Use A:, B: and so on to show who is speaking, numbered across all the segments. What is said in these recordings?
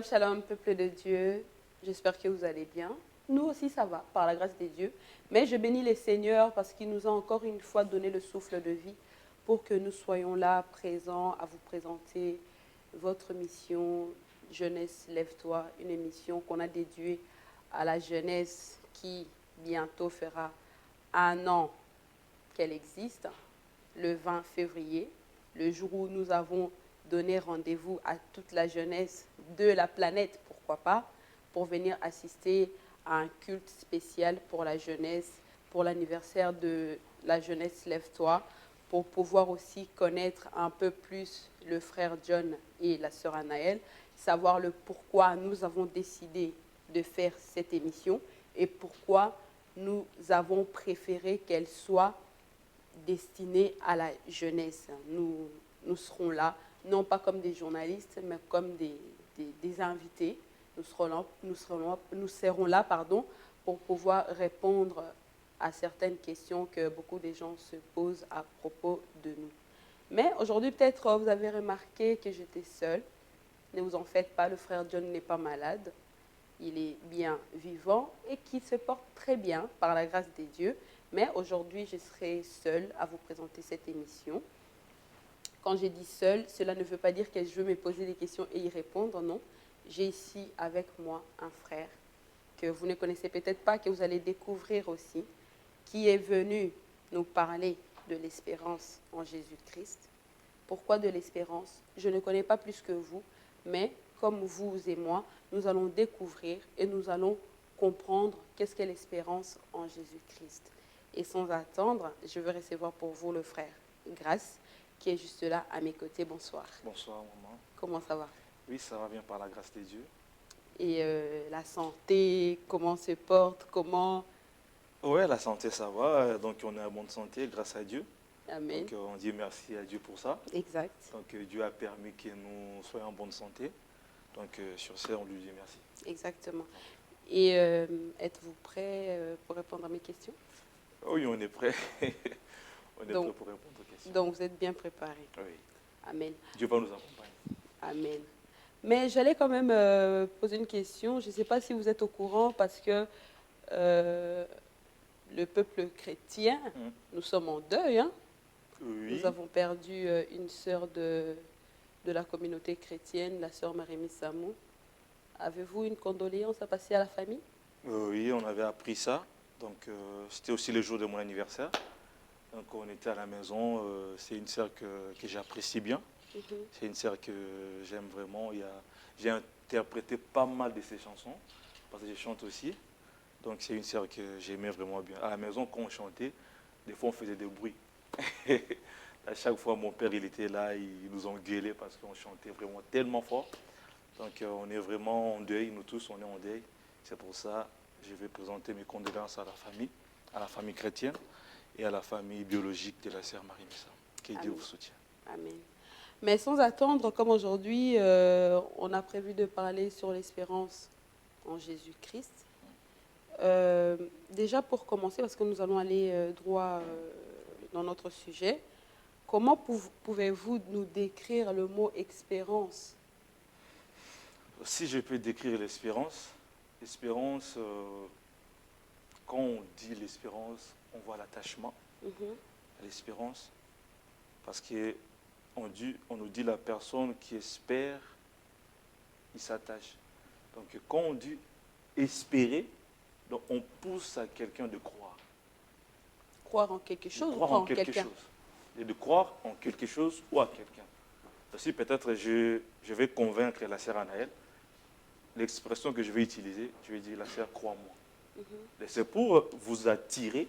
A: Shalom, shalom, peuple de Dieu. J'espère que vous allez bien. Nous aussi, ça va, par la grâce de Dieu. Mais je bénis les Seigneurs parce qu'il nous a encore une fois donné le souffle de vie pour que nous soyons là, présents, à vous présenter votre mission Jeunesse, lève-toi, une émission qu'on a dédiée à la jeunesse qui bientôt fera 1 an qu'elle existe, le 20 février, le jour où nous avons donné rendez-vous à toute la jeunesse de la planète, pourquoi pas, pour venir assister à un culte spécial pour la jeunesse, pour l'anniversaire de la jeunesse Lève-toi, pour pouvoir aussi connaître un peu plus le frère John et la sœur Anaël, savoir le pourquoi nous avons décidé de faire cette émission et pourquoi nous avons préféré qu'elle soit destinée à la jeunesse. Nous serons là, non pas comme des journalistes, mais comme des invités. Nous serons là, pour pouvoir répondre à certaines questions que beaucoup de gens se posent à propos de nous. Mais aujourd'hui, peut-être, vous avez remarqué que j'étais seule. Ne vous en faites pas, le frère John n'est pas malade. Il est bien vivant et qui se porte très bien par la grâce de Dieu. Mais aujourd'hui, je serai seule à vous présenter cette émission. Quand j'ai dit seule, cela ne veut pas dire que je veux me poser des questions et y répondre, non. J'ai ici avec moi un frère que vous ne connaissez peut-être pas, que vous allez découvrir aussi, qui est venu nous parler de l'espérance en Jésus-Christ. Pourquoi de l'espérance? Je ne connais pas plus que vous, mais comme vous et moi, nous allons découvrir et nous allons comprendre qu'est-ce qu'est l'espérance en Jésus-Christ. Et sans attendre, je veux recevoir pour vous le frère Grâce, qui est juste là à mes côtés. Bonsoir.
B: Bonsoir, maman.
A: Comment ça va?
B: Oui, ça va bien par la grâce de Dieu.
A: Et la santé, comment se porte, comment...
B: Ouais, la santé, ça va. Donc, on est en bonne santé grâce à Dieu.
A: Amen.
B: Donc, on dit merci à Dieu pour ça.
A: Exact.
B: Donc, Dieu a permis que nous soyons en bonne santé. Donc, sur ce, on lui dit merci.
A: Exactement. Et êtes-vous prêt pour répondre à mes questions?
B: Oui, on est prêt. On est prêt pour répondre aux questions.
A: Donc, vous êtes bien préparé.
B: Oui.
A: Amen.
B: Dieu va nous accompagner.
A: Amen. Mais j'allais quand même poser une question. Je ne sais pas si vous êtes au courant parce que le peuple chrétien, nous sommes en deuil. Hein?
B: Oui.
A: Nous avons perdu une sœur de la communauté chrétienne, la sœur Marémie Samou. Avez-vous une condoléance à passer à la famille?
B: Oui, on avait appris ça. Donc, c'était aussi le jour de mon anniversaire. Donc, on était à la maison. C'est une sœur que j'apprécie bien. C'est une sœur que j'aime vraiment. J'ai interprété pas mal de ses chansons, parce que je chante aussi. Donc c'est une sœur que j'aimais vraiment bien. À la maison, quand on chantait, des fois on faisait des bruits. À chaque fois, mon père, il était là, il nous engueulait parce qu'on chantait vraiment tellement fort. Donc on est vraiment en deuil, nous tous, on est en deuil. C'est pour ça que je vais présenter mes condoléances à la famille chrétienne et à la famille biologique de la sœur Marie Missa. Que Dieu vous soutienne.
A: Amen. Mais sans attendre, comme aujourd'hui, on a prévu de parler sur l'espérance en Jésus-Christ. Déjà pour commencer, parce que nous allons aller droit dans notre sujet, comment pouvez-vous nous décrire le mot espérance?
B: Si je peux décrire l'espérance, quand on dit l'espérance, on voit l'attachement à l'espérance, parce que on nous dit la personne qui espère, il s'attache. Donc quand on dit espérer, donc on pousse à quelqu'un de croire.
A: Croire en quelque chose,
B: croire en quelque chose. Et de croire en quelque chose ou à quelqu'un. Aussi peut-être je vais convaincre la sœur Anaël. L'expression que je vais utiliser, je vais dire la sœur crois-moi. C'est pour vous attirer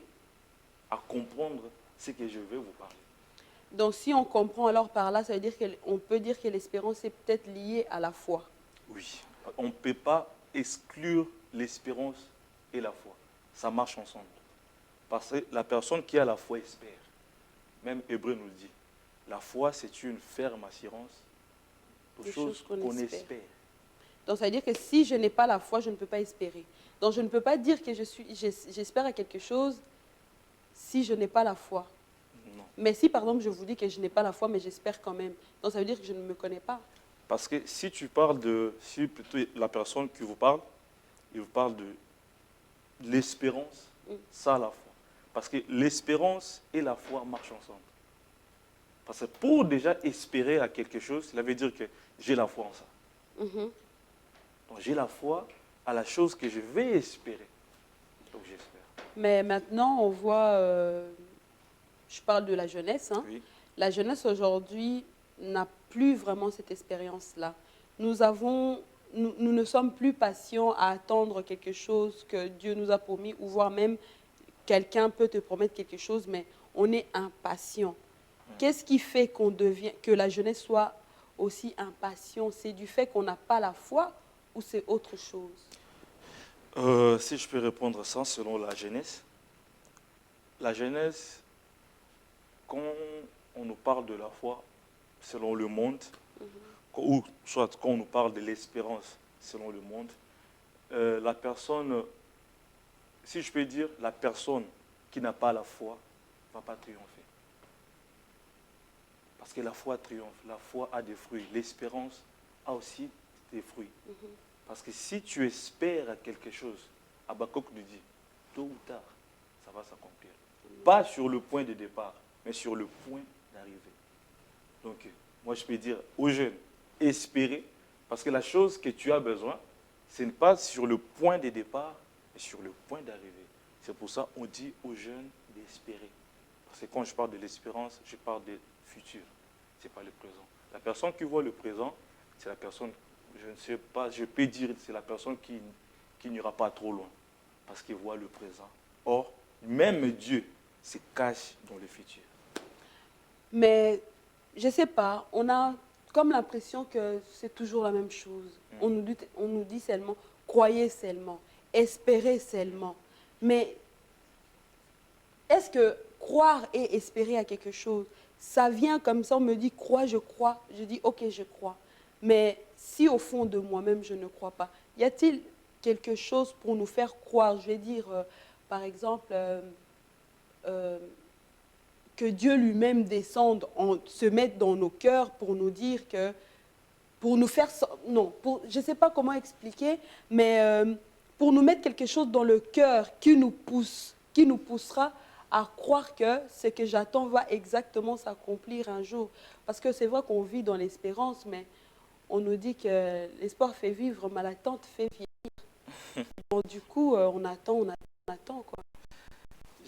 B: à comprendre ce que je vais vous parler.
A: Donc, si on comprend alors par là, ça veut dire qu'on peut dire que l'espérance est peut-être liée à la foi.
B: Oui, on ne peut pas exclure l'espérance et la foi. Ça marche ensemble. Parce que la personne qui a la foi espère. Même Hébreu nous dit, la foi c'est une ferme assurance aux choses qu'on espère.
A: Donc, ça veut dire que si je n'ai pas la foi, je ne peux pas espérer. Donc, je ne peux pas dire que j'espère à quelque chose si je n'ai pas la foi.
B: Non.
A: Mais si, par exemple, je vous dis que je n'ai pas la foi, mais j'espère quand même, donc ça veut dire que je ne me connais pas.
B: Parce que si tu parles si plutôt la personne qui vous parle, il vous parle de l'espérance, ça la foi. Parce que l'espérance et la foi marchent ensemble. Parce que pour déjà espérer à quelque chose, cela veut dire que j'ai la foi en ça. Donc j'ai la foi à la chose que je vais espérer. Donc j'espère.
A: Mais maintenant, on voit, je parle de la jeunesse, hein.
B: Oui.
A: La jeunesse aujourd'hui n'a plus vraiment cette expérience-là. Nous ne sommes plus patients à attendre quelque chose que Dieu nous a promis, ou voire même quelqu'un peut te promettre quelque chose, mais on est impatient. Qu'est-ce qui fait que la jeunesse soit aussi impatient? C'est du fait qu'on n'a pas la foi ou c'est autre chose?
B: Si je peux répondre à ça selon la jeunesse, quand on nous parle de la foi selon le monde, ou soit quand on nous parle de l'espérance selon le monde, la personne, si je peux dire, la personne qui n'a pas la foi ne va pas triompher. Parce que la foi triomphe, la foi a des fruits, l'espérance a aussi des fruits. Parce que si tu espères à quelque chose, Habakkuk nous dit, tôt ou tard, ça va s'accomplir. Pas sur le point de départ, mais sur le point d'arrivée. Donc, moi je peux dire aux jeunes, espérez, parce que la chose que tu as besoin, ce n'est pas sur le point de départ, mais sur le point d'arrivée. C'est pour ça qu'on dit aux jeunes d'espérer. Parce que quand je parle de l'espérance, je parle du futur, ce n'est pas le présent. La personne qui voit le présent, c'est la personne, je ne sais pas, je peux dire, c'est la personne qui n'ira pas trop loin, parce qu'il voit le présent. Or, même Dieu se cache dans le futur.
A: Mais, je ne sais pas, on a comme l'impression que c'est toujours la même chose. On nous dit seulement, croyez seulement, espérez seulement. Mais est-ce que croire et espérer à quelque chose, ça vient comme ça, on me dit, crois, je crois, je dis, ok, je crois. Mais si au fond de moi-même, je ne crois pas, y a-t-il quelque chose pour nous faire croire? Je vais dire, par exemple, que Dieu lui-même descende, se mette dans nos cœurs pour nous dire que, pour nous faire, non, je ne sais pas comment expliquer, mais pour nous mettre quelque chose dans le cœur qui nous poussera à croire que ce que j'attends va exactement s'accomplir un jour. Parce que c'est vrai qu'on vit dans l'espérance, mais on nous dit que l'espoir fait vivre, mais l'attente fait vieillir. Bon, du coup, on attend, quoi.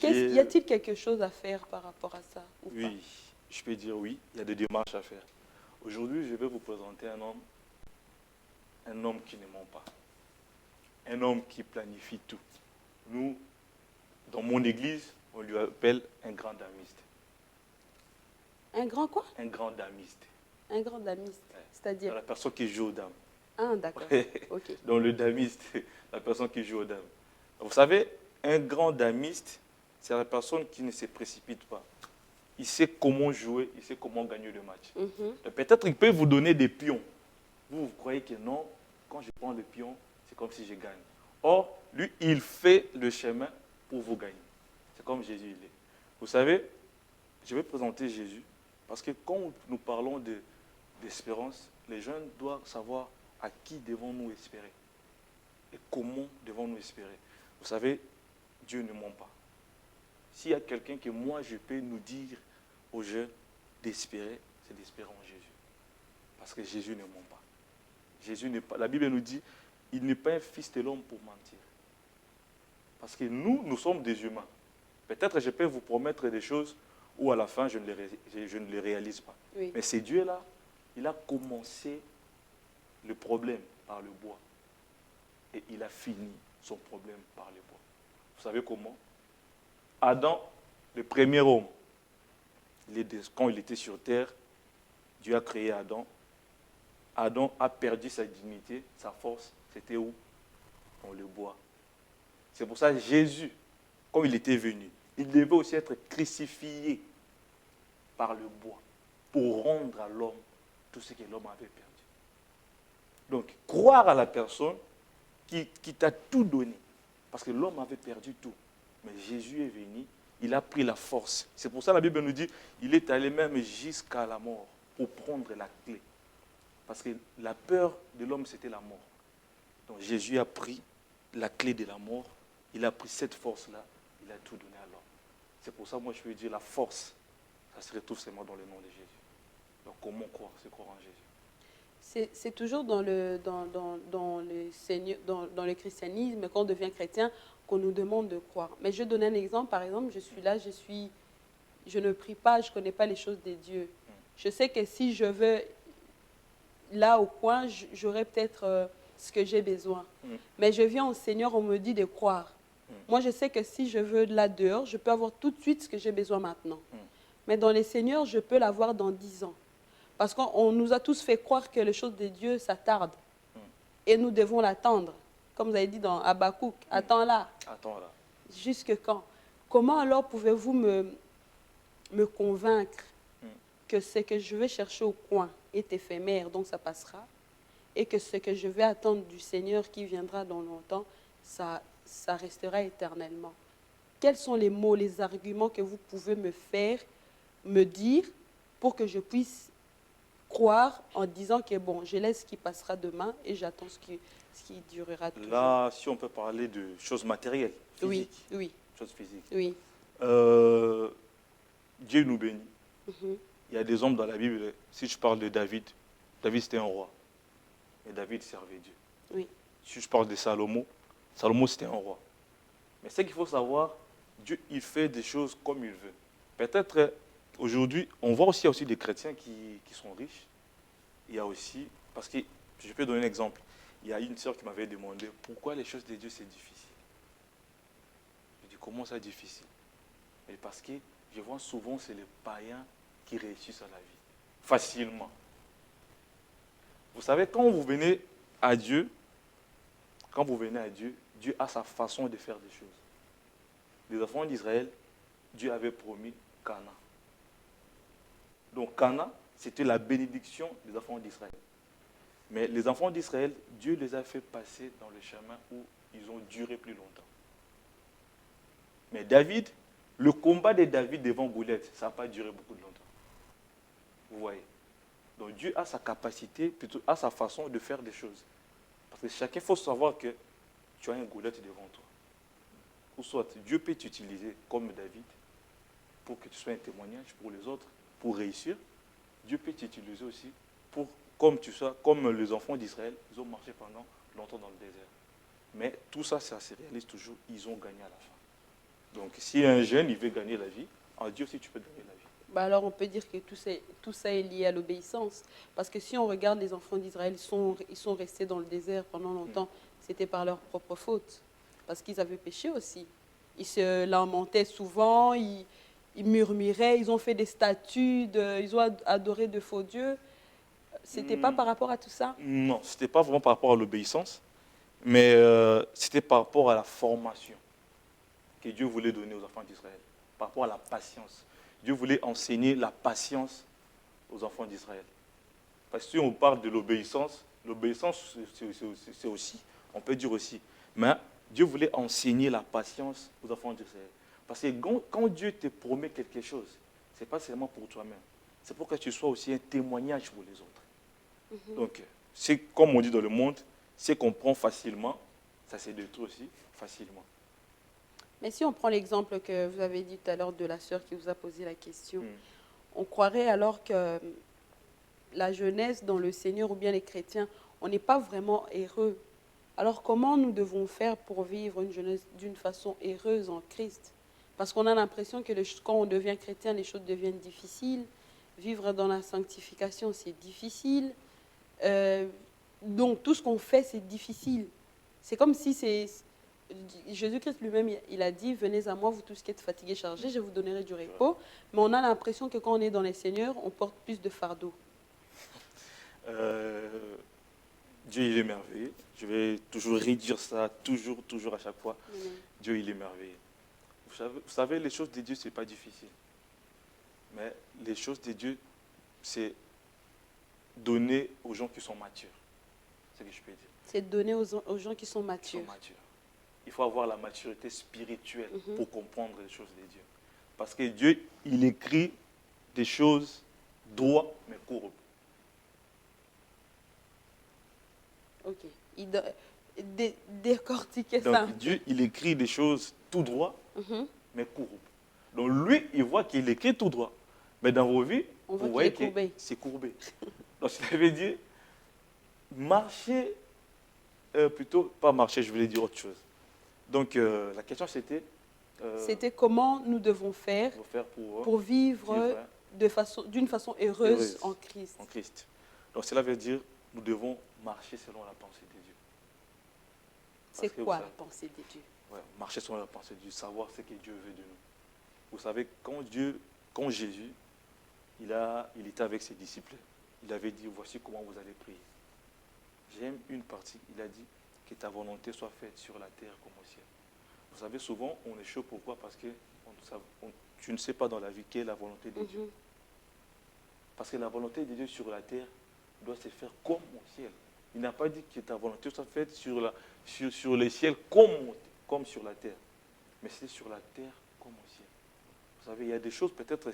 A: Y a-t-il quelque chose à faire par rapport à ça ou pas?
B: Oui, je peux dire oui, il y a des démarches à faire. Aujourd'hui, je vais vous présenter un homme qui ne ment pas, un homme qui planifie tout. Nous, dans mon église, on lui appelle un grand damiste.
A: Un grand quoi?
B: Un grand damiste.
A: Un grand damiste,
B: Ouais.
A: c'est-à-dire?
B: La personne qui joue aux dames.
A: Ah, d'accord, ok.
B: Donc le damiste, la personne qui joue aux dames. Vous savez, un grand damiste, c'est la personne qui ne se précipite pas. Il sait comment jouer, il sait comment gagner le match. Peut-être qu'il peut vous donner des pions. Vous croyez que non, quand je prends le pion, c'est comme si je gagne. Or, lui, il fait le chemin pour vous gagner. C'est comme Jésus, il est. Vous savez, je vais présenter Jésus, parce que quand nous parlons d'espérance, les jeunes doivent savoir à qui devons-nous espérer et comment devons-nous espérer. Vous savez, Dieu ne ment pas. S'il y a quelqu'un que moi je peux nous dire aux jeunes d'espérer, c'est d'espérer en Jésus. Parce que Jésus ne ment pas. Jésus n'est pas. La Bible nous dit, il n'est pas un fils de l'homme pour mentir. Parce que nous sommes des humains. Peut-être je peux vous promettre des choses où à la fin je ne les réalise pas.
A: Oui.
B: Mais c'est Dieu-là, il a commencé le problème par le bois. Et il a fini son problème par le bois. Vous savez comment? Adam, le premier homme, quand il était sur terre, Dieu a créé Adam. Adam a perdu sa dignité, sa force. C'était où? Dans le bois. C'est pour ça que Jésus, quand il était venu, il devait aussi être crucifié par le bois pour rendre à l'homme tout ce que l'homme avait perdu. Donc, croire à la personne qui t'a tout donné. Parce que l'homme avait perdu tout. Mais Jésus est venu, il a pris la force. C'est pour ça que la Bible nous dit, il est allé même jusqu'à la mort pour prendre la clé. Parce que la peur de l'homme, c'était la mort. Donc Jésus a pris la clé de la mort, il a pris cette force-là, il a tout donné à l'homme. C'est pour ça, moi, je veux dire, la force, ça se retrouve seulement dans le nom de Jésus. Donc comment croire? C'est croire en Jésus.
A: C'est toujours dans le christianisme, quand on devient chrétien, qu'on nous demande de croire. Mais je donne un exemple. Par exemple, je suis là, je ne prie pas, je ne connais pas les choses de Dieu. Je sais que si je veux, là au coin, j'aurai peut-être ce que j'ai besoin. Mais je viens au Seigneur, on me dit de croire. Moi, je sais que si je veux là dehors, je peux avoir tout de suite ce que j'ai besoin maintenant. Mais dans les Seigneurs, je peux l'avoir dans 10 ans. Parce qu'on nous a tous fait croire que les choses de Dieu, ça tarde. Et nous devons l'attendre. Comme vous avez dit dans Habakkuk, attends-la.
B: Attends-la.
A: Jusque quand? Comment alors pouvez-vous me convaincre que ce que je vais chercher au coin est éphémère, donc ça passera, et que ce que je vais attendre du Seigneur qui viendra dans longtemps, ça restera éternellement? Quels sont les mots, les arguments que vous pouvez me dire pour que je puisse croire en disant que bon, je laisse ce qui passera demain et j'attends ce qui durera toujours.
B: Là, si on peut parler de choses matérielles, physiques.
A: Oui.
B: Choses physiques.
A: Oui.
B: Dieu nous bénit. Il y a des hommes dans la Bible, si je parle de David, David c'était un roi. Mais David servait Dieu.
A: Oui.
B: Si je parle de Salomon, Salomon c'était un roi. Mais ce qu'il faut savoir, Dieu, il fait des choses comme il veut. Peut-être aujourd'hui, on voit aussi des chrétiens qui sont riches. Il y a aussi, parce que je peux donner un exemple. Il y a une sœur qui m'avait demandé pourquoi les choses de Dieu c'est difficile. Je dis comment ça difficile? Mais parce que je vois souvent c'est les païens qui réussissent à la vie facilement. Vous savez, quand vous venez à Dieu, Dieu a sa façon de faire des choses. Les enfants d'Israël, Dieu avait promis Canaan. Donc Canaan, c'était la bénédiction des enfants d'Israël. Mais les enfants d'Israël, Dieu les a fait passer dans le chemin où ils ont duré plus longtemps. Mais David, le combat de David devant Goliath, ça n'a pas duré beaucoup de longtemps. Vous voyez? Donc Dieu a sa capacité, plutôt a sa façon de faire des choses. Parce que chacun, il faut savoir que tu as un Goliath devant toi. Ou soit Dieu peut t'utiliser comme David pour que tu sois un témoignage pour les autres, pour réussir. Dieu peut t'utiliser aussi pour, comme les enfants d'Israël, ils ont marché pendant longtemps dans le désert. Mais tout ça, ça se réalise toujours, ils ont gagné à la fin. Donc si un jeune, il veut gagner la vie, en Dieu aussi tu peux gagner la vie.
A: Bah alors on peut dire que tout ça est lié à l'obéissance. Parce que si on regarde les enfants d'Israël, ils sont restés dans le désert pendant longtemps. C'était par leur propre faute. Parce qu'ils avaient péché aussi. Ils se lamentaient souvent, ils murmuraient, ils ont fait des statues, ils ont adoré de faux dieux. C'était pas par rapport à tout ça?
B: Non, ce n'était pas vraiment par rapport à l'obéissance, mais c'était par rapport à la formation que Dieu voulait donner aux enfants d'Israël, par rapport à la patience. Dieu voulait enseigner la patience aux enfants d'Israël. Parce que si on parle de l'obéissance c'est aussi, on peut dire aussi, mais Dieu voulait enseigner la patience aux enfants d'Israël. Parce que quand Dieu te promet quelque chose, ce n'est pas seulement pour toi-même, c'est pour que tu sois aussi un témoignage pour les autres. Donc, c'est comme on dit dans le monde, c'est qu'on prend facilement, ça se détruit aussi facilement.
A: Mais si on prend l'exemple que vous avez dit tout à l'heure de la sœur qui vous a posé la question, on croirait alors que la jeunesse dans le Seigneur ou bien les chrétiens, on n'est pas vraiment heureux. Alors comment nous devons faire pour vivre une jeunesse d'une façon heureuse en Christ? Parce qu'on a l'impression que quand on devient chrétien, les choses deviennent difficiles. Vivre dans la sanctification, c'est difficile. Donc tout ce qu'on fait, c'est difficile. C'est comme si Jésus-Christ lui-même, il a dit, venez à moi, vous tous qui êtes fatigués, chargés, je vous donnerai du repos. Mais on a l'impression que quand on est dans les seigneurs, on porte plus de fardeau.
B: Dieu, il est merveilleux. Je vais toujours redire ça, toujours à chaque fois. Dieu, il est merveilleux. Vous savez, les choses de Dieu, ce n'est pas difficile. Mais les choses de Dieu, c'est donner aux gens qui sont matures. C'est ce que je peux dire.
A: C'est donner aux gens qui sont matures.
B: Il faut avoir la maturité spirituelle pour comprendre les choses de Dieu. Parce que Dieu, il écrit des choses droites mais courbes.
A: Ok. Décortiquer ça.
B: Donc Dieu, il écrit des choses tout droit,
A: Mhm.
B: mais courbes. Donc lui, il voit qu'il écrit tout droit. Mais dans vos vies,
A: On voit
B: vous
A: qu'il est
B: voyez que
A: courbé.
B: c'est courbé. Donc ça veut dire, marcher, plutôt, pas marcher, je voulais dire autre chose. Donc la question c'était,
A: C'était comment nous devons faire
B: faut faire
A: pour vivre
B: vivre
A: d'une façon heureuse
B: heureuse
A: en Christ.
B: en Christ. Donc cela veut dire, nous devons marcher selon la pensée de Dieu.
A: C'est
B: Parce que
A: quoi
B: vous
A: la
B: savez,
A: pensée de Dieu?
B: ouais, marcher selon la pensée de Dieu, savoir ce que Dieu veut de nous. Vous savez, quand Jésus, il était avec ses disciples, il avait dit, voici comment vous allez prier. J'aime une partie, il a dit, que ta volonté soit faite sur la terre comme au ciel. Vous savez, souvent, on est chaud, pourquoi? Parce que tu ne sais pas dans la vie quelle est la volonté de Dieu. Parce que la volonté de Dieu sur la terre doit se faire comme au ciel. Il n'a pas dit que ta volonté soit faite sur les ciels comme sur la terre. Mais c'est sur la terre comme au ciel. Vous savez, il y a des choses, peut-être,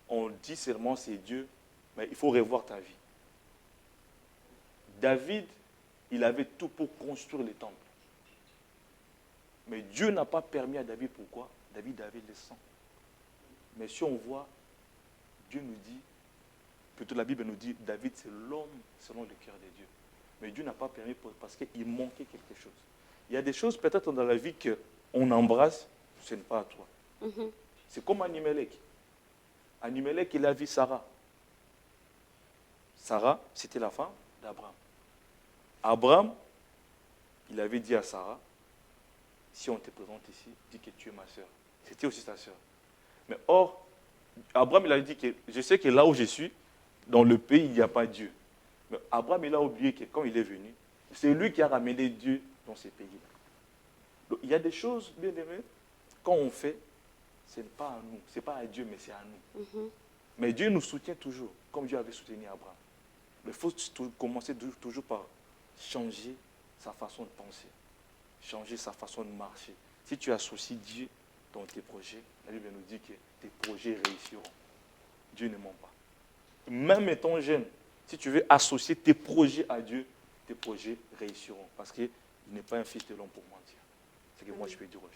B: on dit seulement c'est Dieu, mais il faut revoir ta vie. David, il avait tout pour construire le temple. Mais Dieu n'a pas permis à David, pourquoi? David avait le sang. Mais si on voit, Dieu nous dit, plutôt la Bible nous dit, David c'est l'homme selon le cœur de Dieu. Mais Dieu n'a pas permis parce qu'il manquait quelque chose. Il y a des choses peut-être dans la vie qu'on embrasse, ce n'est pas à toi. C'est comme Abimelech. Abimelech, il a vu Sarah. Sarah, c'était la femme d'Abraham. Abraham, il avait dit à Sarah, si on te présente ici, dis que tu es ma soeur. C'était aussi sa soeur. Mais or, Abraham, il a dit que je sais que là où je suis, dans le pays, il n'y a pas Dieu. Mais Abraham, il a oublié que quand il est venu, c'est lui qui a ramené Dieu dans ces pays-là. Donc, il y a des choses, bien aimées, quand on fait, ce n'est pas à nous, ce n'est pas à Dieu, mais c'est à nous. Mais Dieu nous soutient toujours, comme Dieu avait soutenu Abraham. Mais il faut commencer toujours par changer sa façon de penser, changer sa façon de marcher. Si tu associes Dieu dans tes projets, la Bible nous dit que tes projets réussiront. Dieu ne ment pas. Même étant jeune, si tu veux associer tes projets à Dieu, tes projets réussiront. Parce qu'il n'est pas un fils de l'homme pour mentir. C'est ce que moi je peux dire aux jeunes.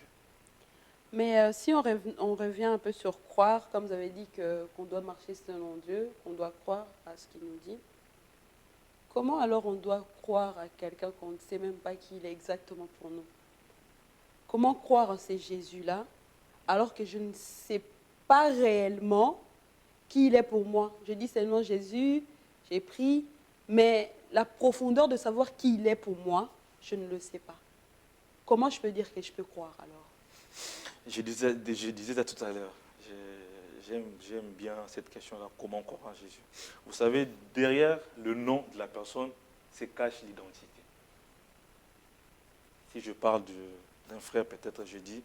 A: Mais si on revient un peu sur croire, comme vous avez dit qu'on doit marcher selon Dieu, qu'on doit croire à ce qu'il nous dit, comment alors on doit croire à quelqu'un qu'on ne sait même pas qui il est exactement pour nous? Comment croire en ces Jésus-là alors que je ne sais pas réellement qui il est pour moi? Je dis seulement Jésus, j'ai pris, mais la profondeur de savoir qui il est pour moi, je ne le sais pas. Comment je peux dire que je peux croire alors?
B: Je disais ça tout à l'heure. J'aime bien cette question-là, comment croire en Jésus. Vous savez, derrière le nom de la personne se cache l'identité. Si je parle d'un frère, peut-être je dis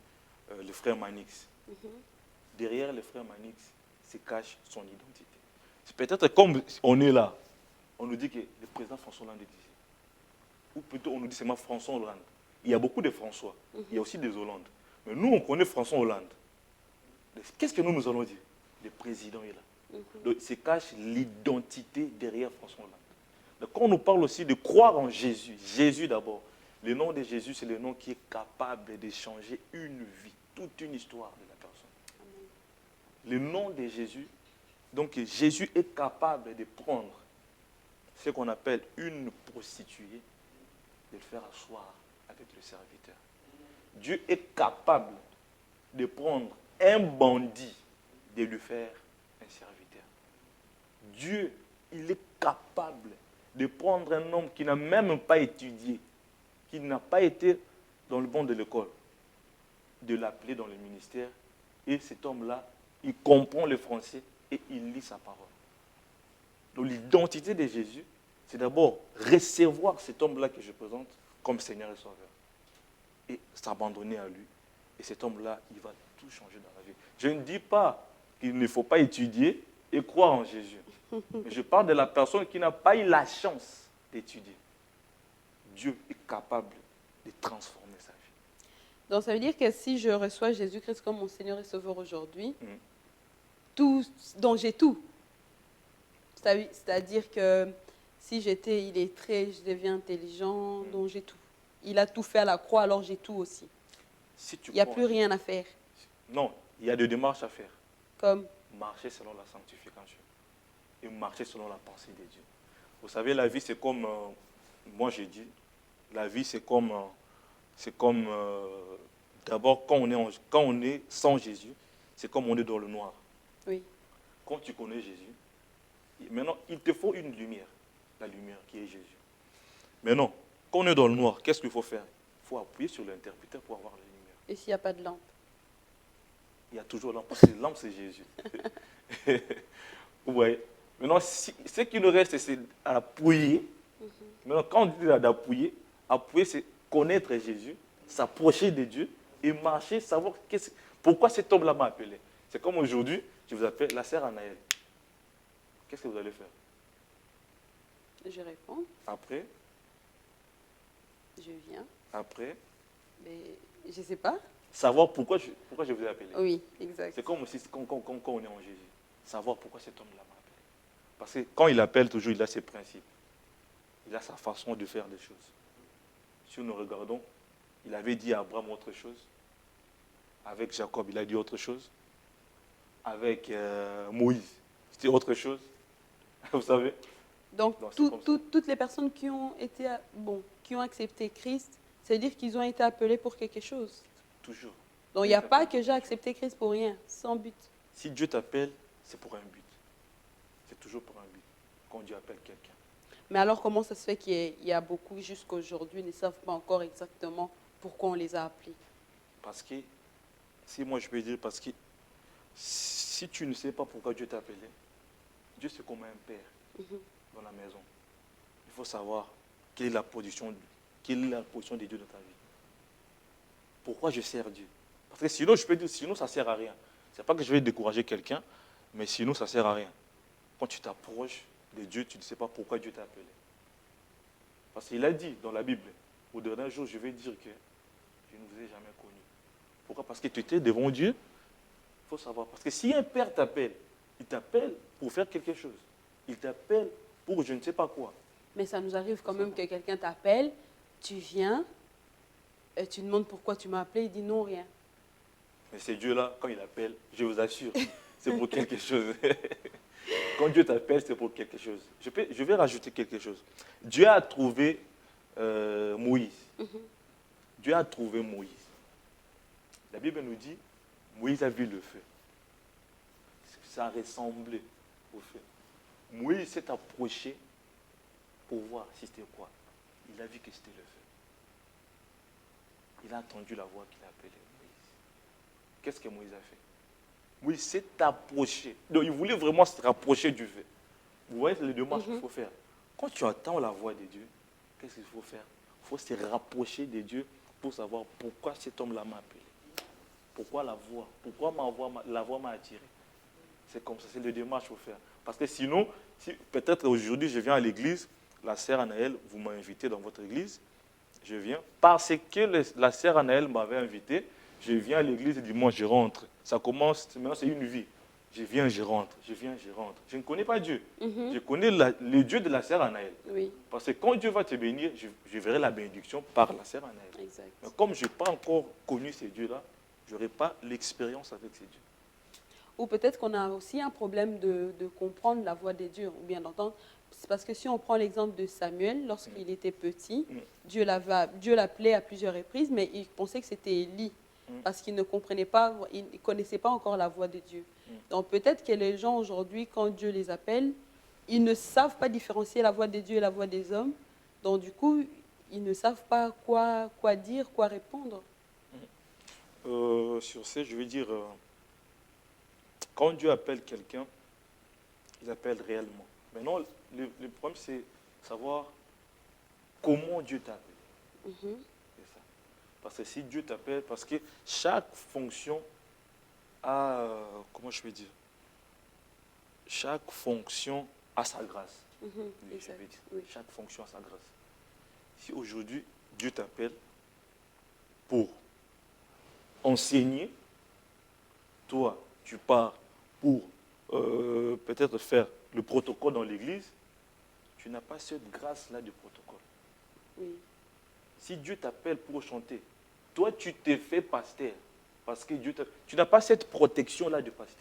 B: le frère Manix. Derrière le frère Manix se cache son identité. C'est peut-être comme on est là, on nous dit que le président François Hollande disait. Ou plutôt on nous dit seulement François Hollande. Il y a beaucoup de François, il y a aussi des Hollande. Mais nous, on connaît François Hollande. Qu'est-ce que nous allons dire? Le président est là. Donc, il se cache l'identité derrière François Hollande. Donc, quand on nous parle aussi de croire en Jésus, Jésus d'abord, le nom de Jésus, c'est le nom qui est capable de changer une vie, toute une histoire de la personne. Le nom de Jésus, donc Jésus est capable de prendre ce qu'on appelle une prostituée, de le faire asseoir avec le serviteur. Dieu est capable de prendre un bandit, de lui faire un serviteur. Dieu, il est capable de prendre un homme qui n'a même pas étudié, qui n'a pas été dans le banc de l'école, de l'appeler dans le ministère, et cet homme-là, il comprend le français et il lit sa parole. Donc l'identité de Jésus, c'est d'abord recevoir cet homme-là que je présente comme Seigneur et Sauveur. Et s'abandonner à lui. Et cet homme-là, il va tout changer dans la vie. Je ne dis pas qu'il ne faut pas étudier et croire en Jésus. Mais je parle de la personne qui n'a pas eu la chance d'étudier. Dieu est capable de transformer sa vie.
A: Donc ça veut dire que si je reçois Jésus-Christ comme mon Seigneur et Sauveur aujourd'hui, donc j'ai tout. C'est-à-dire que si j'étais illettré, je deviens intelligent, donc j'ai tout. Il a tout fait à la croix, alors j'ai tout aussi.
B: Si tu
A: Il n'y a
B: crois en
A: plus rien à faire.
B: Non, il y a des démarches à faire.
A: Comme,
B: Marcher selon la sanctification et marcher selon la pensée de Dieu. Vous savez, la vie, c'est comme, moi j'ai dit, la vie, c'est comme d'abord, quand on est sans Jésus, c'est comme on est dans le noir.
A: oui,
B: Quand tu connais Jésus, maintenant, il te faut une lumière, la lumière qui est Jésus. Maintenant, quand on est dans le noir, qu'est-ce qu'il faut faire? Il faut appuyer sur l'interrupteur pour avoir la lumière.
A: et s'il n'y a pas de lampe?
B: Il y a toujours lampe, parce que lampe, c'est Jésus. Vous voyez? Maintenant, ce qui nous reste, c'est d'appuyer. Maintenant, quand on dit d'appuyer, appuyer, c'est connaître Jésus, s'approcher de Dieu et marcher, savoir pourquoi cet homme-là m'a appelé. C'est comme aujourd'hui, je vous appelle la sœur Anaël. Qu'est-ce que vous allez faire?
A: Je réponds,
B: Après,
A: je viens,
B: après,
A: mais je ne sais pas.
B: savoir pourquoi je vous ai appelé.
A: Oui, exact.
B: C'est comme aussi quand on est en Jésus. Savoir pourquoi cet homme-là m'a appelé. Parce que quand il appelle, toujours, il a ses principes. Il a sa façon de faire des choses. Si nous regardons, il avait dit à Abraham autre chose. Avec Jacob, il a dit autre chose. Avec Moïse, c'était autre chose. Vous savez?
A: Donc,
B: Non, c'est comme ça.
A: toutes les personnes qui ont été, qui ont accepté Christ, c'est-à-dire qu'ils ont été appelés pour quelque chose.
B: Toujours.
A: Donc, il n'y a pas que j'ai accepté Christ pour rien, sans but.
B: Si Dieu t'appelle, c'est pour un but. C'est toujours pour un but. Quand Dieu appelle quelqu'un.
A: Mais alors, comment ça se fait qu'il y a beaucoup, jusqu'à aujourd'hui, ne savent pas encore exactement pourquoi on les a appelés?
B: Parce que, si moi je peux dire, parce que si tu ne sais pas pourquoi Dieu t'a appelé, Dieu c'est comme un père dans la maison. Il faut savoir quelle est la position de Dieu dans ta vie. Pourquoi je sers Dieu? Parce que sinon, je peux dire, sinon ça ne sert à rien. Ce n'est pas que je vais décourager quelqu'un, mais sinon ça ne sert à rien. Quand tu t'approches de Dieu, tu ne sais pas pourquoi Dieu t'a appelé. Parce qu'il a dit dans la Bible, au dernier jour, je vais dire que je ne vous ai jamais connu. Pourquoi? Parce que tu étais devant Dieu. Il faut savoir. Parce que si un père t'appelle, il t'appelle pour faire quelque chose. Il t'appelle pour je ne sais pas quoi.
A: Mais ça nous arrive quand même que quelqu'un t'appelle, tu viens, et tu demandes pourquoi tu m'as appelé, il dit non, rien.
B: Mais c'est Dieu-là, quand il appelle, je vous assure, c'est pour quelque chose. Quand Dieu t'appelle, c'est pour quelque chose. Je vais rajouter quelque chose. Dieu a trouvé Moïse. Dieu a trouvé Moïse. La Bible nous dit, Moïse a vu le feu. Ça ressemblait au feu. Moïse s'est approché pour voir si c'était quoi. Il a vu que c'était le feu. Il a entendu la voix qu'il a appelée Moïse. Qu'est-ce que Moïse a fait? Moïse s'est approché. Donc il voulait vraiment se rapprocher du feu. Vous voyez les démarches qu'il faut faire. Quand tu attends la voix de Dieu, qu'est-ce qu'il faut faire? Il faut se rapprocher de Dieu pour savoir pourquoi cet homme-là m'a appelé. Pourquoi la voix? Pourquoi la voix m'a attiré? C'est comme ça, c'est le démarche qu'il faut faire. Parce que sinon, peut-être aujourd'hui je viens à l'église, la sœur Anaël, vous m'avez invité dans votre église, je viens, parce que la sœur Anaël m'avait invité, je viens à l'église et dimanche je rentre. Ça commence, maintenant c'est une vie. Je viens, je rentre, je viens, je rentre. Je ne connais pas Dieu. Je connais le Dieu de la sœur Anaël.
A: Oui,
B: Parce que quand Dieu va te bénir, je verrai la bénédiction par la sœur Anaël.
A: exact.
B: Mais comme je n'ai pas encore connu ces dieux-là, je n'aurai pas l'expérience avec ces dieux.
A: Ou peut-être qu'on a aussi un problème de comprendre la voix de Dieu, ou bien d'entendre. C'est parce que si on prend l'exemple de Samuel, lorsqu'il était petit, Dieu l'appelait à plusieurs reprises, mais il pensait que c'était Élie, parce qu'il ne comprenait pas, il ne connaissait pas encore la voix de Dieu. Donc peut-être que les gens aujourd'hui, quand Dieu les appelle, ils ne savent pas différencier la voix de Dieu et la voix des hommes. Donc du coup, ils ne savent pas quoi dire, quoi répondre.
B: Sur ce, je veux dire, quand Dieu appelle quelqu'un, il appelle réellement. Maintenant, le problème, c'est savoir comment Dieu t'appelle. C'est ça. Parce que si Dieu t'appelle, parce que chaque fonction a, comment je vais dire, chaque fonction a sa grâce. Oui, je vais dire.
A: Oui.
B: Chaque fonction a sa grâce. Si aujourd'hui, Dieu t'appelle pour enseigner, toi, tu pars pour peut-être faire le protocole dans l'église, tu n'as pas cette grâce-là du protocole.
A: Oui.
B: Si Dieu t'appelle pour chanter, toi, tu t'es fait pasteur. Parce que tu n'as pas cette protection-là de pasteur.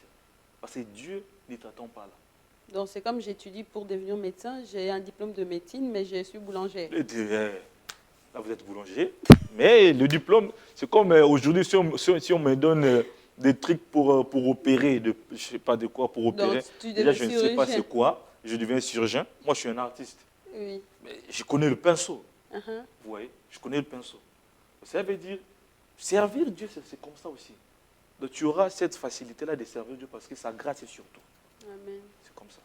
B: Parce que Dieu ne t'attend pas là.
A: Donc, c'est comme j'étudie pour devenir médecin. J'ai un diplôme de médecine, mais je suis boulangère.
B: Là, vous êtes boulanger. Mais le diplôme, c'est comme aujourd'hui, si on me donne des trucs pour opérer, je ne sais pas de quoi pour opérer.
A: Donc, tu
B: Déjà,
A: deviens
B: je ne sais pas
A: chirurgien.
B: c'est quoi. Je deviens chirurgien. Moi, je suis un artiste.
A: Oui.
B: Mais je connais le pinceau.
A: Uh-huh.
B: Vous voyez, je connais le pinceau. Ça veut dire, servir Dieu, c'est comme ça aussi. Donc, tu auras cette facilité-là de servir Dieu parce que sa grâce est sur toi.
A: Amen.
B: C'est comme ça.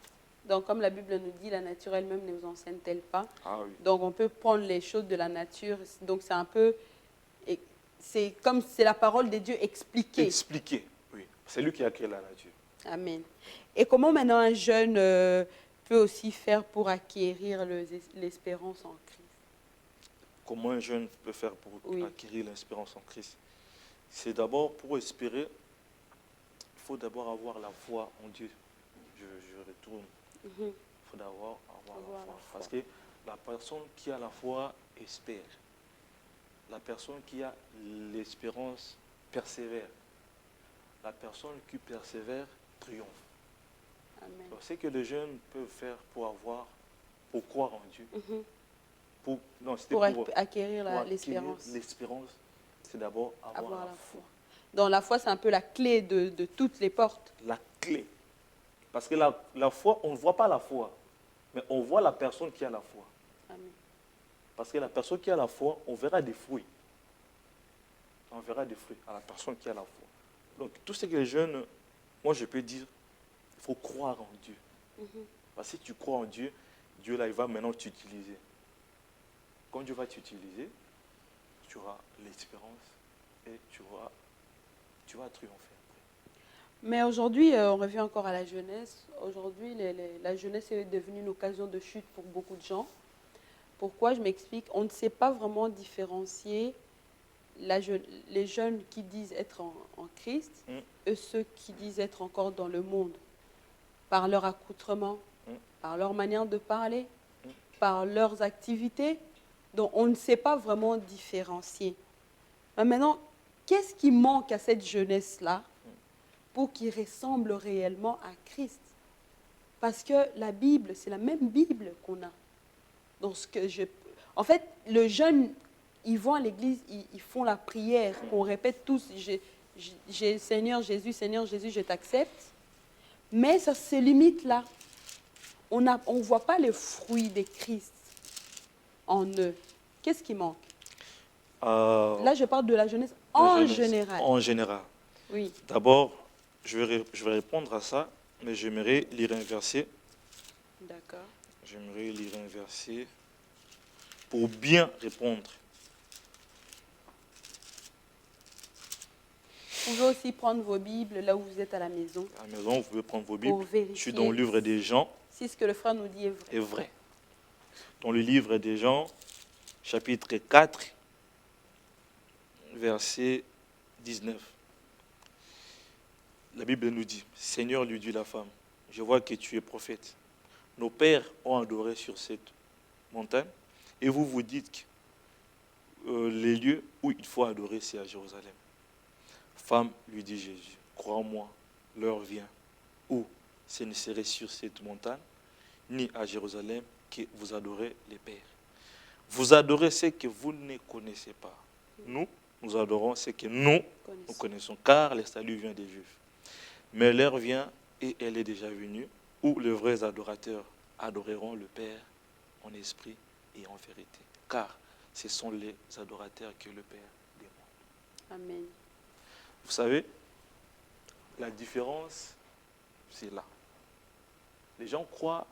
A: Donc, comme la Bible nous dit, la nature elle-même ne vous enseigne-t-elle pas?
B: Ah oui.
A: Donc, on peut prendre les choses de la nature. Donc, c'est un peu... C'est comme c'est la parole de Dieu expliquée.
B: Expliquer, oui. C'est lui qui a créé la nature.
A: Amen. Et comment maintenant un jeune peut aussi faire pour acquérir l'espérance en Christ?
B: Comment un jeune peut faire pour
A: Oui.
B: acquérir l'espérance en Christ? C'est d'abord, pour espérer, il faut d'abord avoir la foi en Dieu. Je retourne.
A: Mhm.
B: Il faut d'abord avoir
A: Avoir
B: la foi.
A: la foi.
B: Parce que la personne qui a la foi espère. La personne qui a l'espérance persévère. La personne qui persévère triomphe.
A: Amen.
B: Donc, ce que les jeunes peuvent faire pour croire en Dieu,
A: Mhm.
B: pour
A: Acquérir
B: acquérir
A: l'espérance.
B: l'espérance, c'est d'abord avoir la foi.
A: Donc la foi, c'est un peu la clé de toutes les portes.
B: La clé. Parce que la foi, on ne voit pas la foi, mais on voit la personne qui a la foi.
A: Amen.
B: Parce que la personne qui a la foi, on verra des fruits. On verra des fruits à la personne qui a la foi. Donc, tout ce que les jeunes, moi je peux dire, il faut croire en Dieu.
A: Mhm.
B: Parce que si tu crois en Dieu, Dieu là, il va maintenant t'utiliser. Quand Dieu va t'utiliser, tu auras l'espérance et tu vas triompher après.
A: Mais aujourd'hui, on revient encore à la jeunesse. Aujourd'hui, la jeunesse est devenue une occasion de chute pour beaucoup de gens. Pourquoi? Je m'explique. On ne sait pas vraiment différencier les jeunes qui disent être en Christ et ceux qui disent être encore dans le monde. Par leur accoutrement, par leur manière de parler, par leurs activités. Donc, on ne sait pas vraiment différencier. Mais maintenant, qu'est-ce qui manque à cette jeunesse-là pour qu'ils ressemblent réellement à Christ? Parce que la Bible, c'est la même Bible qu'on a. Donc, en fait, les jeunes, ils vont à l'église, ils font la prière, qu'on répète tous, Seigneur Jésus, je t'accepte. Mais ça se limite là. On ne voit pas les fruits de Christ en eux. Qu'est-ce qui manque? Là, je parle de la jeunesse en général.
B: En général.
A: Oui.
B: D'abord, je vais répondre à ça, mais j'aimerais lire un verset.
A: D'accord.
B: J'aimerais lire un verset pour bien répondre.
A: Vous pouvez aussi prendre vos Bibles là où vous êtes à la maison.
B: À la maison, vous pouvez prendre vos
A: Pour
B: Bibles.
A: vérifier
B: Je suis dans le livre des gens.
A: Si ce que le frère nous dit est vrai.
B: Est vrai. Dans le livre des gens, chapitre 4, verset 19. La Bible nous dit, Seigneur, lui dit la femme, je vois que tu es prophète. Nos pères ont adoré sur cette montagne et vous vous dites que les lieux où il faut adorer, c'est à Jérusalem. Femme, lui dit Jésus, crois-moi, l'heure vient où ce ne serait sur cette montagne, ni à Jérusalem, que vous adorez les pères. Vous adorez ce que vous ne connaissez pas. Nous adorons ce que nous connaissons, car le salut vient des Juifs. Mais l'heure vient, et elle est déjà venue, où les vrais adorateurs adoreront le Père en esprit et en vérité. Car ce sont les adorateurs que le Père demande.
A: Amen.
B: Vous savez, la différence, c'est là. Les gens croient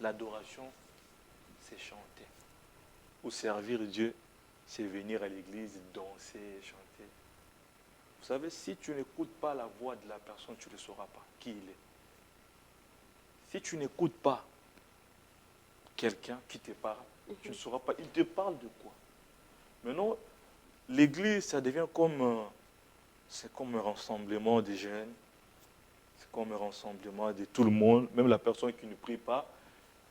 B: l'adoration, c'est chanter. Ou servir Dieu, c'est venir à l'église, danser, chanter. Vous savez, si tu n'écoutes pas la voix de la personne, tu ne sauras pas qui il est. Si tu n'écoutes pas quelqu'un qui te parle, tu ne sauras pas. Il te parle de quoi? Maintenant, l'église, ça devient c'est comme un rassemblement des jeunes. C'est comme un rassemblement de tout le monde, même la personne qui ne prie pas.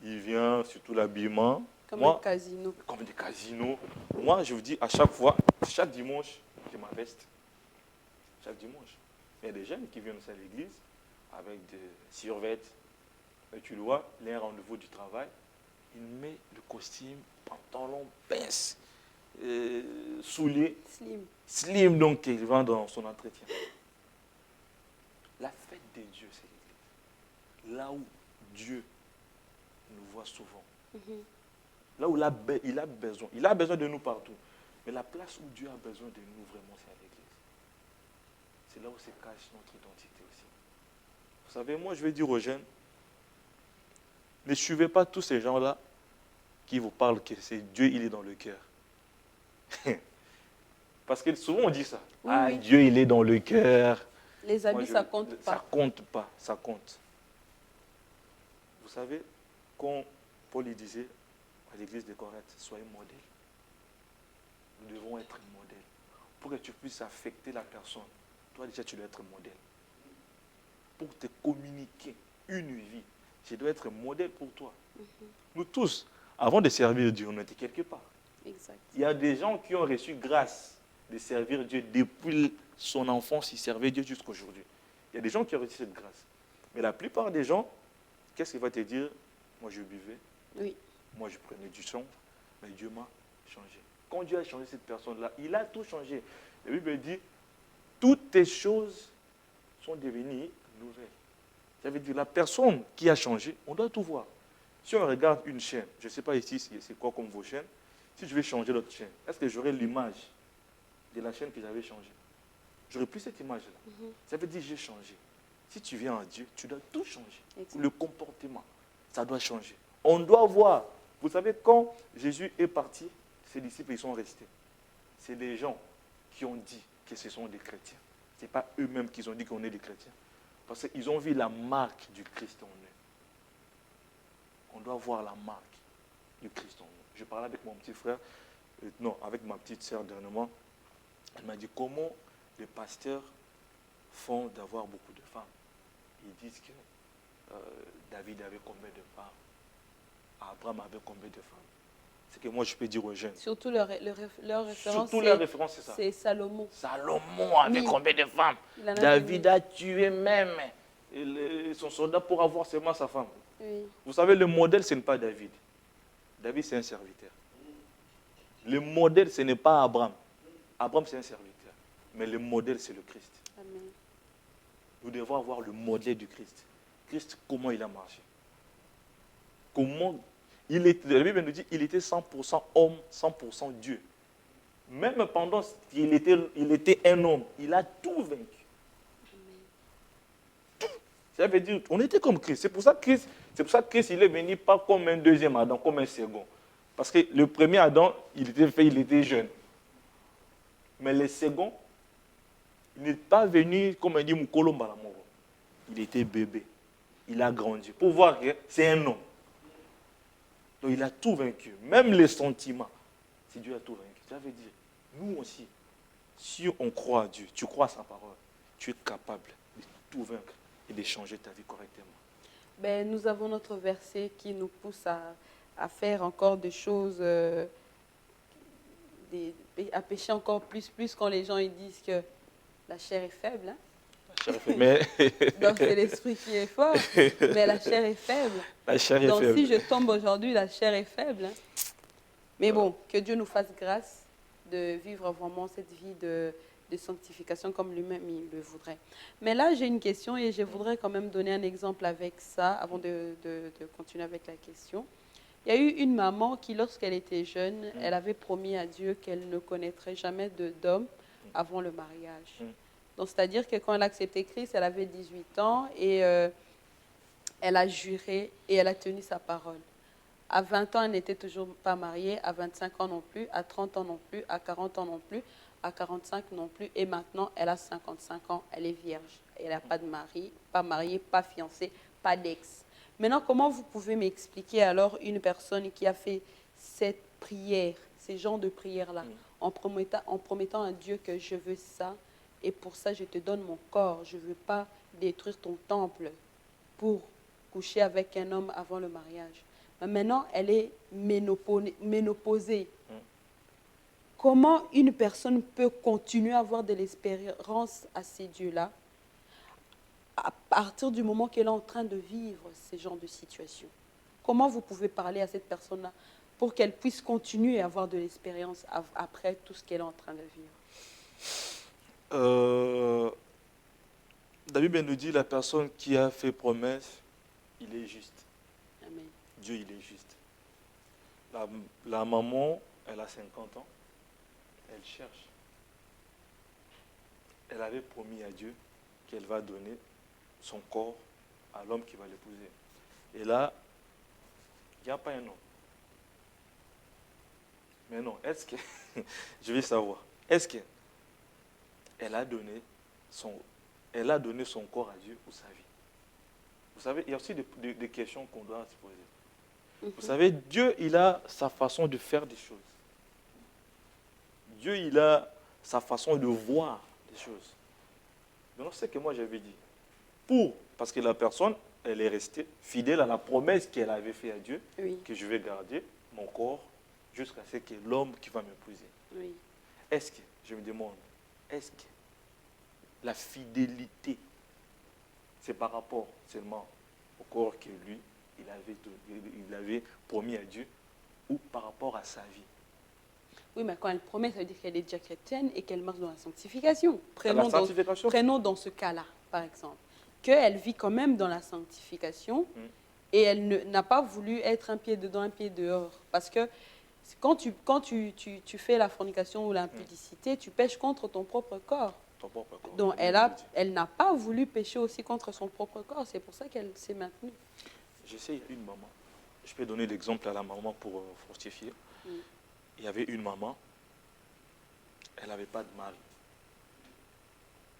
B: il vient, surtout l'habillement.
A: Comme
B: Moi,
A: un casino.
B: comme des casinos. Moi, je vous dis, à chaque fois, chaque dimanche, j'ai ma veste. Chaque dimanche. Il y a des jeunes qui viennent aussi à l'église avec des survêtements. Et tu le vois, il y a un rendez-vous du travail. Il met le costume, pantalon, pince, souliers, slim, donc il va dans son entretien. La fête des dieux, c'est l'église. Là où Dieu nous voit souvent. Là où il a besoin de nous partout. Mais la place où Dieu a besoin de nous vraiment, c'est à l'église. C'est là où se cache notre identité aussi. Vous savez, moi je vais dire aux jeunes, ne suivez pas tous ces gens-là qui vous parlent que c'est Dieu, il est dans le cœur. Parce que souvent on dit ça. Oui. Dieu, il est dans le cœur.
A: Les habits, ça compte pas.
B: Ça compte pas, ça compte. Vous savez, quand Paul il disait à l'église de Corinthe, soyez modèle. Nous devons être modèle. Pour que tu puisses affecter la personne, toi déjà tu dois être modèle. Pour te communiquer une vie, je dois être modèle pour toi. Nous tous, avant de servir Dieu, on était quelque part.
A: Exact.
B: Il y a des gens qui ont reçu grâce de servir Dieu depuis son enfance, ils servaient Dieu jusqu'à aujourd'hui. Il y a des gens qui ont reçu cette grâce. Mais la plupart des gens, qu'est-ce qu'il va te dire? Moi, je buvais.
A: Oui.
B: Moi, je prenais du sang. Mais Dieu m'a changé. Quand Dieu a changé cette personne-là, il a tout changé. La Bible dit, toutes les choses sont devenues nouvelles. Ça veut dire, la personne qui a changé, on doit tout voir. Si on regarde une chaîne, je ne sais pas ici c'est quoi comme vos chaînes, si je vais changer l'autre chaîne, est-ce que j'aurai l'image de la chaîne que j'avais changée? J'aurai plus cette image-là. Ça veut dire j'ai changé. Si tu viens à Dieu, tu dois tout changer. Exactement. Le comportement, ça doit changer. On doit voir. Vous savez, quand Jésus est parti, ses disciples, ils sont restés. C'est des gens qui ont dit que ce sont des chrétiens. Ce n'est pas eux-mêmes qui ont dit qu'on est des chrétiens. Parce qu'ils ont vu la marque du Christ en eux. On doit voir la marque du Christ en nous. Je parlais avec mon petit frère, avec ma petite sœur dernièrement. Elle m'a dit comment les pasteurs font d'avoir beaucoup de femmes. Ils disent que David avait combien de femmes? Abraham avait combien de femmes? C'est que moi je peux dire aux jeunes.
A: Surtout leur référence,
B: c'est ça.
A: C'est Salomon.
B: Salomon avait combien de femmes? David a tué même son soldat pour avoir seulement sa femme.
A: Oui.
B: Vous savez, le modèle, ce n'est pas David. David, c'est un serviteur. Le modèle, ce n'est pas Abraham. Abraham, c'est un serviteur. Mais le modèle, c'est le Christ.
A: Amen.
B: Nous devons avoir le modèle du Christ. Christ, comment il a marché? Comment il était, la Bible nous dit qu'il était 100% homme, 100% Dieu. Même pendant qu'il était un homme, il a tout vaincu. Tout. Ça veut dire, on était comme Christ. C'est pour ça que Christ, il est venu pas comme un deuxième Adam, comme un second. Parce que le premier Adam, il était jeune. Mais le second, il n'est pas venu, comme on dit, Mukolo Mbalamoro. Il était bébé. Il a grandi. Pour voir que c'est un homme. Donc il a tout vaincu. Même les sentiments. C'est Dieu a tout vaincu. Ça veut dire, nous aussi, si on croit à Dieu, tu crois à sa parole, tu es capable de tout vaincre et de changer ta vie correctement.
A: Ben, nous avons notre verset qui nous pousse à faire encore des choses, à pécher encore plus quand les gens ils disent que la chair est faible. Hein?
B: La chair est faible. Mais...
A: Donc c'est l'esprit qui est fort, mais la chair est faible.
B: La chair est
A: Donc
B: faible.
A: si je tombe aujourd'hui, la chair est faible. Hein? Mais bon, que Dieu nous fasse grâce de vivre vraiment cette vie de sanctification comme lui-même il le voudrait. Mais là, j'ai une question et je voudrais quand même donner un exemple avec ça avant de continuer avec la question. Il y a eu une maman qui, lorsqu'elle était jeune, elle avait promis à Dieu qu'elle ne connaîtrait jamais d'homme avant le mariage. Donc, c'est-à-dire que quand elle a accepté Christ, elle avait 18 ans et elle a juré et elle a tenu sa parole. À 20 ans, elle n'était toujours pas mariée, à 25 ans non plus, à 30 ans non plus, à 40 ans non plus, à 45 non plus, et maintenant, elle a 55 ans, elle est vierge. Elle n'a pas de mari, pas mariée, pas fiancée, pas d'ex. Maintenant, comment vous pouvez m'expliquer alors une personne qui a fait cette prière, ces genres de prières-là, en promettant à Dieu que je veux ça, et pour ça, je te donne mon corps, je ne veux pas détruire ton temple pour coucher avec un homme avant le mariage. Maintenant, elle est ménopausée. Comment une personne peut continuer à avoir de l'espérance à ces dieux-là à partir du moment qu'elle est en train de vivre ces genres de situations? Comment vous pouvez parler à cette personne-là pour qu'elle puisse continuer à avoir de l'expérience après tout ce qu'elle est en train de vivre?
B: La Bible nous dit la personne qui a fait promesse, il est juste.
A: Amen.
B: Dieu, il est juste. La maman, elle a 50 ans. Elle cherche. Elle avait promis à Dieu qu'elle va donner son corps à l'homme qui va l'épouser. Et là, il n'y a pas un homme. Mais non, est-ce que, je vais savoir, est-ce qu'elle a donné son corps à Dieu ou sa vie? Vous savez, il y a aussi des questions qu'on doit se poser. Vous savez, Dieu, il a sa façon de faire des choses. Dieu, il a sa façon de voir des choses. Maintenant, c'est ce que moi j'avais dit. Parce que la personne, elle est restée fidèle à la promesse qu'elle avait faite à Dieu,
A: Oui.
B: que je vais garder mon corps jusqu'à ce que l'homme qui va m'épouser.
A: Oui.
B: Est-ce que, je me demande, est-ce que la fidélité, c'est par rapport seulement au corps que lui, il avait promis à Dieu, ou par rapport à sa vie?
A: Oui, mais quand elle promet, ça veut dire qu'elle est déjà chrétienne et qu'elle marche dans la sanctification.
B: Sanctification.
A: Prenons dans ce cas-là, par exemple, qu'elle vit quand même dans la sanctification et elle n'a pas voulu être un pied dedans, un pied dehors. Parce que quand tu fais la fornication ou l'impudicité, tu pêches contre ton propre corps.
B: Ton propre corps.
A: Donc elle n'a pas voulu pécher aussi contre son propre corps. C'est pour ça qu'elle s'est maintenue.
B: Je sais, il y a une maman. Je peux donner l'exemple à la maman pour fortifier. Il y avait une maman, elle n'avait pas de mari.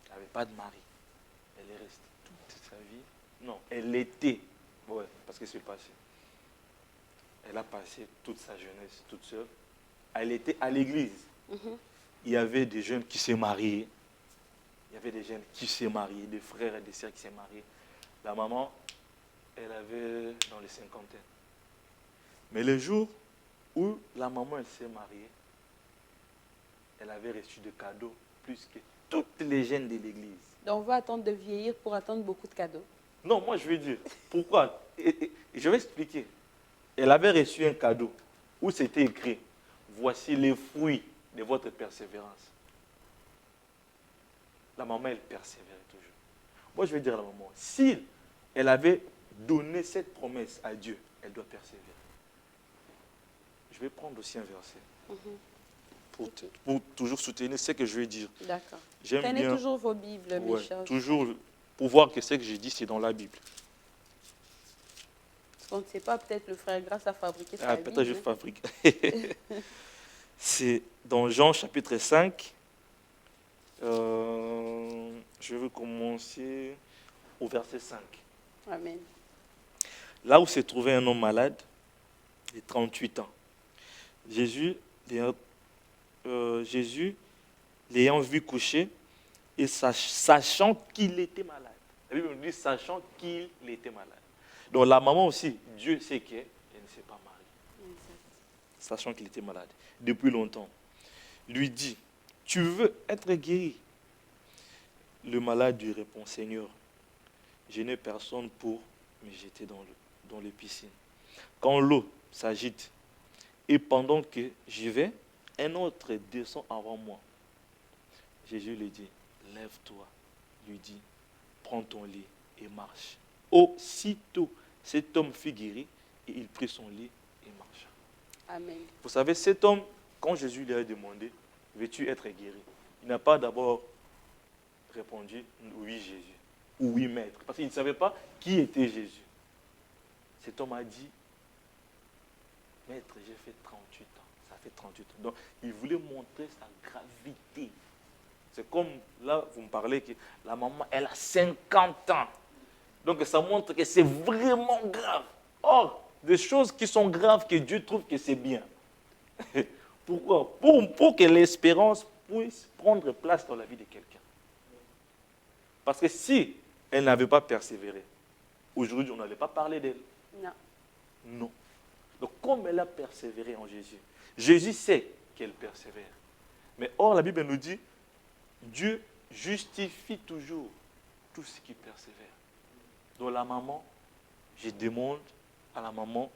B: Elle n'avait pas de mari. Elle est restée toute sa vie. Non, elle était. Ouais, parce que c'est passé. Elle a passé toute sa jeunesse toute seule. Elle était à l'église. Il y avait des jeunes qui s'est mariés. Il y avait des jeunes qui s'est mariés, des frères et des sœurs qui s'est mariés. La maman, elle avait dans les cinquantaines. Mais le jour où la maman elle s'est mariée, elle avait reçu des cadeaux plus que toutes les jeunes de l'église.
A: Donc on va attendre de vieillir pour attendre beaucoup de cadeaux.
B: Non, moi je vais dire, pourquoi? Je vais expliquer. Elle avait reçu un cadeau où c'était écrit, voici les fruits de votre persévérance. La maman, elle persévérait toujours. Moi je vais dire à la maman, si elle avait donné cette promesse à Dieu, elle doit persévérer. Je vais prendre aussi un verset pour toujours soutenir ce que je vais dire.
A: D'accord.
B: J'aime
A: Prenez
B: bien,
A: toujours vos Bibles, mes chers.
B: toujours pour voir que ce que j'ai dit, c'est dans la Bible.
A: Parce qu'on ne sait pas, peut-être le frère Grace a fabriqué sa Bible.
B: Peut-être je fabrique. C'est dans Jean chapitre 5. Je vais commencer au verset 5.
A: Amen.
B: Là où se trouvait un homme malade de 38 ans. Jésus l'ayant vu coucher et sachant qu'il était malade. La Bible nous dit sachant qu'il était malade. Donc la maman aussi, Dieu sait qu'elle ne s'est pas mariée.
A: Exact.
B: Sachant qu'il était malade depuis longtemps. Lui dit, tu veux être guéri? Le malade lui répond, Seigneur, je n'ai personne pour me jeter dans les piscines. Quand l'eau s'agite, et pendant que j'y vais, un autre descend avant moi. Jésus lui dit, lève-toi, lui dit, prends ton lit et marche. Aussitôt, cet homme fut guéri et il prit son lit et marcha.
A: Amen.
B: Vous savez, cet homme, quand Jésus lui a demandé, veux-tu être guéri? Il n'a pas d'abord répondu, oui Jésus, ou oui maître, parce qu'il ne savait pas qui était Jésus. Cet homme a dit, maître, j'ai fait 38 ans. Ça fait 38 ans. Donc, il voulait montrer sa gravité. C'est comme, là, vous me parlez que la maman, elle a 50 ans. Donc, ça montre que c'est vraiment grave. Or, des choses qui sont graves, que Dieu trouve que c'est bien. Pourquoi? Pour que l'espérance puisse prendre place dans la vie de quelqu'un. Parce que si elle n'avait pas persévéré, aujourd'hui, on n'allait pas parler d'elle.
A: Non.
B: Non. Donc, comme elle a persévéré en Jésus, Jésus sait qu'elle persévère. Mais or, la Bible nous dit, Dieu justifie toujours tout ce qui persévère. Donc la maman, je demande à la maman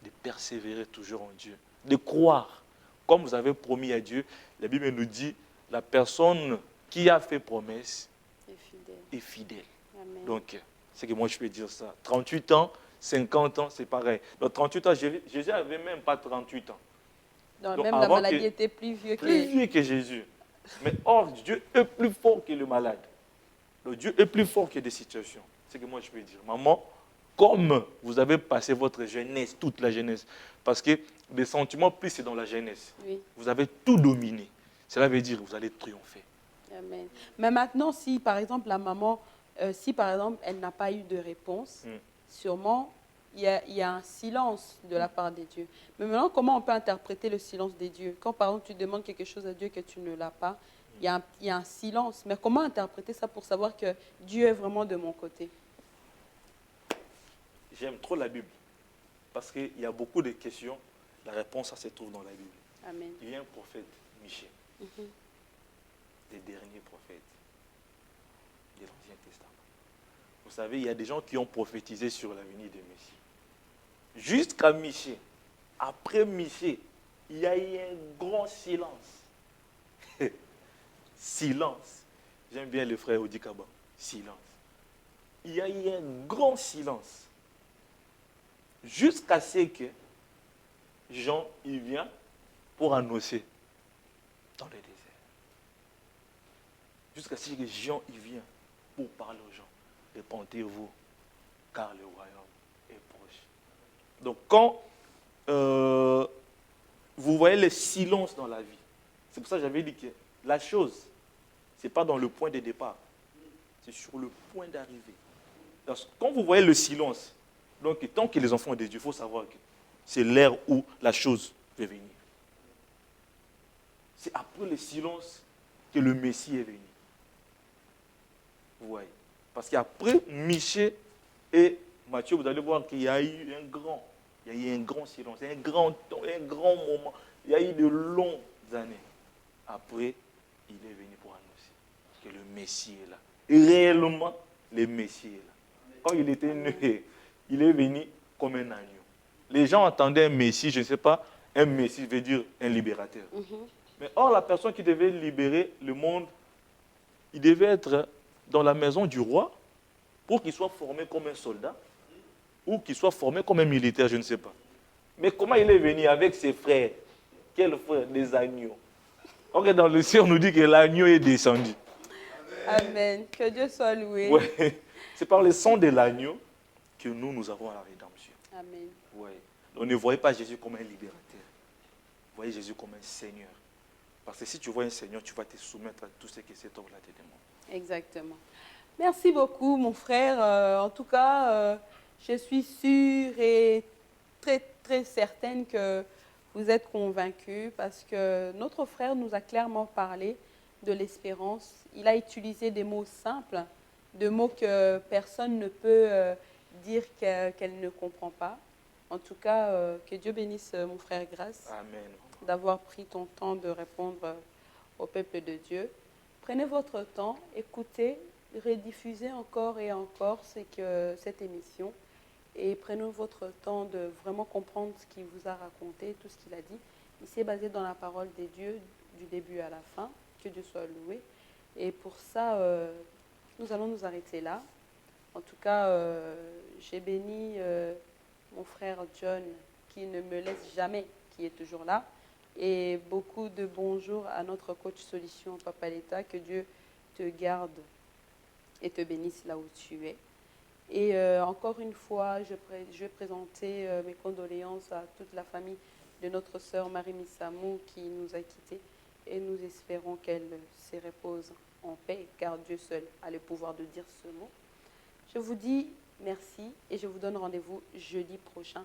B: de persévérer toujours en Dieu, de croire. Comme vous avez promis à Dieu, la Bible nous dit, la personne qui a fait promesse est fidèle.
A: Amen.
B: Donc, c'est que moi je peux dire ça. 38 ans, 50 ans, c'est pareil. Donc 38 ans, Jésus n'avait même pas 38 ans.
A: Donc,
B: Donc,
A: même la maladie était plus vieux
B: que Jésus. Mais or, Dieu est plus fort que le malade. Donc, Dieu est plus fort que des situations. C'est ce que moi je peux dire. Maman, comme vous avez passé votre jeunesse, toute la jeunesse, parce que les sentiments, plus c'est dans la jeunesse.
A: Oui.
B: Vous avez tout dominé. Cela veut dire que vous allez triompher.
A: Amen. Mais maintenant, si par exemple la maman, si par exemple elle n'a pas eu de réponse, sûrement il y a un silence de la part des dieux. Mais maintenant, comment on peut interpréter le silence des dieux? Quand par exemple tu demandes quelque chose à Dieu que tu ne l'as pas, il y a un silence. Mais comment interpréter ça pour savoir que Dieu est vraiment de mon côté?
B: J'aime trop la Bible. Parce qu'il y a beaucoup de questions. La réponse, ça se trouve dans la Bible.
A: Amen.
B: Il y a un prophète, Michée, des derniers prophètes de l'Ancien Testament. Vous savez, il y a des gens qui ont prophétisé sur la venue de Messie. Jusqu'à Michée. Après Michée, il y a eu un grand silence. Silence. J'aime bien le frère Odikaba. Silence. Il y a eu un grand silence. Jusqu'à ce que Jean il vient pour annoncer dans le désert. Jusqu'à ce que Jean il vient pour parler aux gens. Répentez-vous, car le royaume est proche. Donc quand vous voyez le silence dans la vie, c'est pour ça que j'avais dit que la chose, ce n'est pas dans le point de départ, c'est sur le point d'arrivée. Quand vous voyez le silence, donc tant que les enfants de Dieu, il faut savoir que c'est l'ère où la chose va venir. C'est après le silence que le Messie est venu. Vous voyez. Parce qu'après Michée et Matthieu, vous allez voir qu'il y a eu un grand silence, un grand moment. Il y a eu de longues années. Après, il est venu pour annoncer que le Messie est là. Et réellement, le Messie est là. Quand il était né, il est venu comme un agneau. Les gens attendaient un Messie, je ne sais pas, un Messie veut dire un libérateur. Mais or, la personne qui devait libérer le monde, il devait être dans la maison du roi pour qu'il soit formé comme un soldat ou qu'il soit formé comme un militaire, je ne sais pas. Mais comment il est venu avec ses frères? Quels frères? Des agneaux. Ok, dans le ciel, on nous dit que l'agneau est descendu.
A: Amen. Que Dieu soit loué.
B: Ouais. C'est par le sang de l'agneau que nous avons la rédemption.
A: Amen.
B: Ouais. Donc ne voyez pas Jésus comme un libérateur. Voyez Jésus comme un Seigneur. Parce que si tu vois un Seigneur, tu vas te soumettre à tout ce que cet homme-là te demande.
A: Exactement. Merci beaucoup, mon frère. En tout cas, je suis sûre et très, très certaine que vous êtes convaincus parce que notre frère nous a clairement parlé de l'espérance. Il a utilisé des mots simples, des mots que personne ne peut dire qu'elle ne comprend pas. En tout cas, que Dieu bénisse mon frère Grâce.
B: Amen.
A: D'avoir pris ton temps de répondre au peuple de Dieu. Prenez votre temps, écoutez, rediffusez encore et encore cette émission et prenez votre temps de vraiment comprendre ce qu'il vous a raconté, tout ce qu'il a dit. Il s'est basé dans la parole des dieux du début à la fin, que Dieu soit loué. Et pour ça, nous allons nous arrêter là. En tout cas, j'ai béni mon frère John qui ne me laisse jamais, qui est toujours là. Et beaucoup de bonjours à notre coach Solution, Papa l'État. Que Dieu te garde et te bénisse là où tu es. Et encore une fois, je vais présenter mes condoléances à toute la famille de notre sœur Marie Missamou qui nous a quittés. Et nous espérons qu'elle se repose en paix, car Dieu seul a le pouvoir de dire ce mot. Je vous dis merci et je vous donne rendez-vous jeudi prochain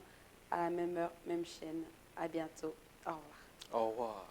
A: à la même heure, même chaîne. À bientôt. Au revoir.
B: Au revoir.